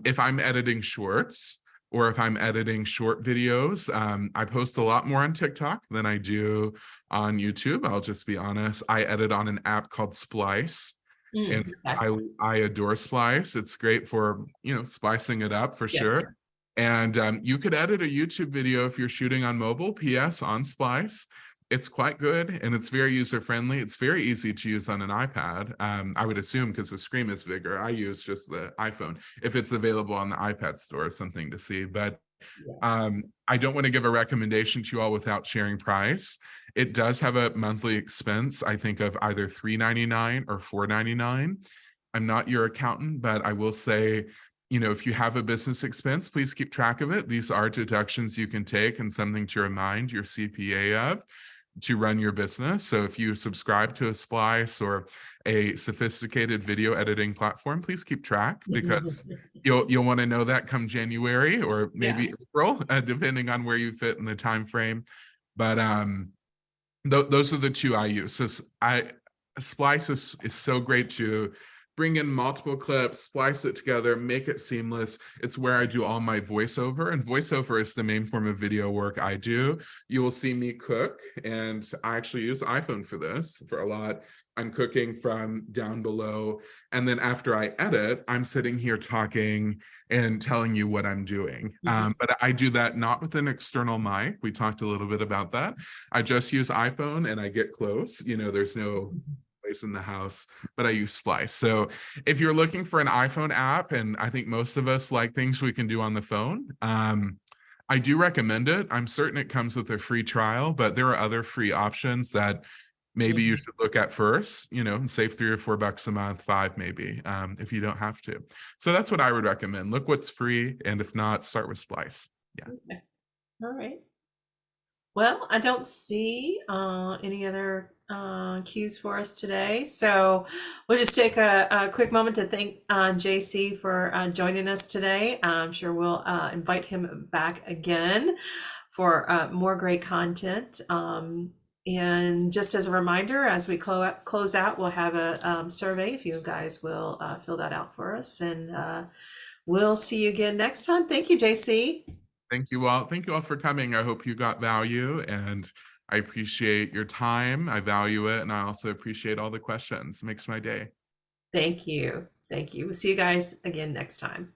If I'm editing shorts, or if I'm editing short videos, I post a lot more on TikTok than I do on YouTube. I'll just be honest. I edit on an app called Splice, and Okay. I adore Splice. It's great for splicing it up for Yeah. sure. And you could edit a YouTube video if you're shooting on mobile. PS on Splice, it's quite good, and it's very user friendly. It's very easy to use on an iPad. I would assume because the screen is bigger. I use just the iPhone. If it's available on the iPad store, something to see. But Yeah. I don't want to give a recommendation to you all without sharing price. It does have a monthly expense, I think, of either $3.99 or $4.99. I'm not your accountant, but I will say, if you have a business expense, please keep track of it. These are deductions you can take and something to remind your CPA of to run your business. So if you subscribe to a Splice or a sophisticated video editing platform, please keep track, because you'll want to know that come January or Yeah. maybe April, depending on where you fit in the time frame. But those are the two I use. So Splice is so great to bring in multiple clips, splice it together, make it seamless. It's where I do all my voiceover, and voiceover is the main form of video work I do. You will see me cook, and I actually use iPhone for this for a lot. I'm cooking from down below, and then after I edit, I'm sitting here talking and telling you what I'm doing. Mhm. But I do that not with an external mic. We talked a little bit about that. I just use iPhone and I get close. There's no place in the house, but I use Splice. So if you're looking for an iPhone app, and I think most of us like things we can do on the phone, I do recommend it. I'm certain it comes with a free trial, but there are other free options that maybe you Mhm. should look at first, save $3 or $4 a month, five maybe, if you don't have to. So that's what I would recommend. Look what's free, and if not, start with Splice. Yeah. Okay. All right. Well, I don't see any other cues for us today. So we'll just take a quick moment to thank JC for joining us today. I'm sure we'll invite him back again for more great content. And just as a reminder, as we close out, we'll have a survey if you guys will fill that out for us. And we'll see you again next time. Thank you, JC. Thank you all. Thank you all for coming. I hope you got value, and I appreciate your time. I value it. And I also appreciate all the questions. Makes my day. Thank you. Thank you. We'll see you guys again next time.